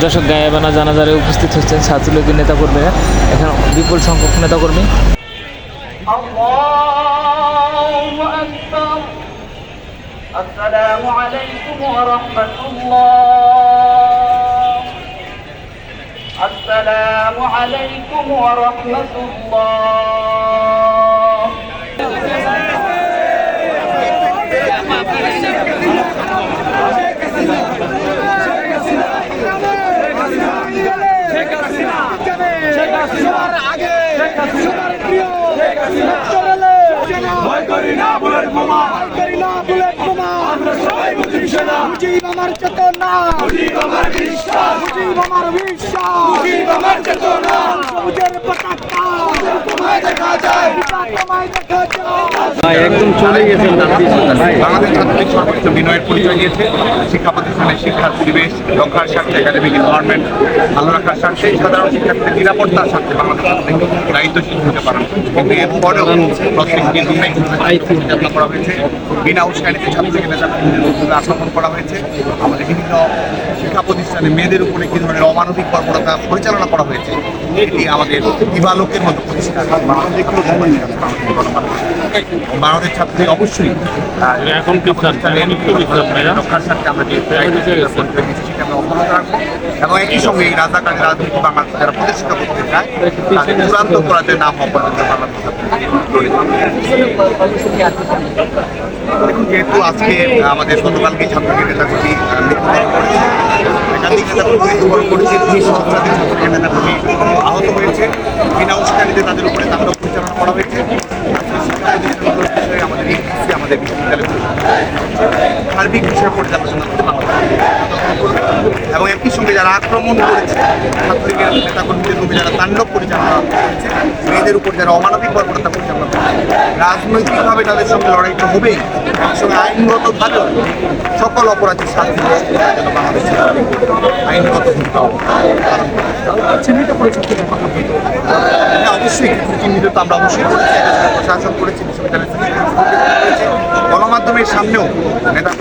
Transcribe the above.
যশোর গায়েবানা জানাজারে উপস্থিত হচ্ছেন ছাত্রলীগের নেতাকর্মীরা। এখানে বিপুল সংখ্যক নেতাকর্মী। আসসালামু আলাইকুম ওয়া রাহমাতুল্লাহ। আসসালামু আলাইকুম ওয়া রাহমাতুল্লাহ। ভয় করি না বুলেট বোমা, আমরা সবাই মুজিব সেনা। মুজিব আমার চেতনা, মুজিব আমার বিশ্বাস, মুজিব আমার বিশ্বাস, মুজিব আমার চেতনা। সবুজের পতাকা তোমায় দেখা যায়, তোমায় দেখা যায়। একদম চলে গেছেন বাংলাদেশ ছাত্রলীগ সর্বোচ্চ বিনয়ের পরিচয় দিয়েছে। শিক্ষা প্রতিষ্ঠানের শিক্ষার পরিবেশ রক্ষার স্বার্থে, একাডেমিক এনভায়রনমেন্ট ভালো রাখার স্বার্থে, সাধারণ শিক্ষার্থীদের নিরাপত্তার স্বার্থে বাংলাদেশ ছাত্রলীগ দায়িত্বশীল হতে পারে। কিন্তু এরপরেও প্রত্যেকটি রুমে পরিচালনা করা হয়েছে, বিনা উস্কানিতে ছাত্রলীগের নেতাকর্মীদের আক্রমণ করা হয়েছে। আমাদের বিভিন্ন শিক্ষা প্রতিষ্ঠানে মেয়েদের উপরে কী ধরনের অমানবিক বর্বরতা পরিচালনা করা হয়েছে, এটি আমাদের দিবালোকের মতো পরিষ্কার। বাংলাদেশ ছাত্রলীগ অবশ্যই রক্ষার স্বার্থে আমরা সেটা আমরা অব্যাহত রাখবো এবং একই সঙ্গে এই রাজাকার রাজনীতি বাংলাদেশ যারা প্রতিষ্ঠিত করতে চায় তাদের চূড়ান্ত অপরাধের নাম হওয়া পর্যন্ত বাংলাদেশ দেখুন, যেহেতু আজকে আমাদের গতকালকে ছাত্রলীগের নেতাকর্মী মৃত্যুবরণ করেছে, একাধিক নেতাকর্মী মৃত্যুবরণ করেছে, 2 সহস্রাধিক ছাত্রলীগের নেতাকর্মী আহত হয়েছে, বিনা উস্কানিতে তাদের উপরে তাণ্ডব পরিচালনা করা হয়েছে। আমাদের এই আমাদের বিশ্ববিদ্যালয় সার্বিক বিষয় পর্যালোচনা করতে এবং একই সঙ্গে যারা আক্রমণ করেছে, ছাত্রলীগের নেতাকর্মীদের উপরে যারা তাণ্ডব পরিচালনা করেছে, মেয়েদের উপর যারা অমানবিক বর্বরতা পরিচালনা করেছে, রাজনৈতিকভাবে তাদের সঙ্গে লড়াইটা হবেই, একই সঙ্গে আইনগতভাবে সকল অপরাধের শাস্তি যেন বাংলাদেশ আইনগত ভূমিকা চিহ্নিত করেছে। হ্যাঁ, অবশ্যই চিহ্নিত তো আমরা অবশ্যই করেছি, প্রশাসন করেছি, বিশ্ববিদ্যালয় থেকে গণমাধ্যমের সামনেও নেতা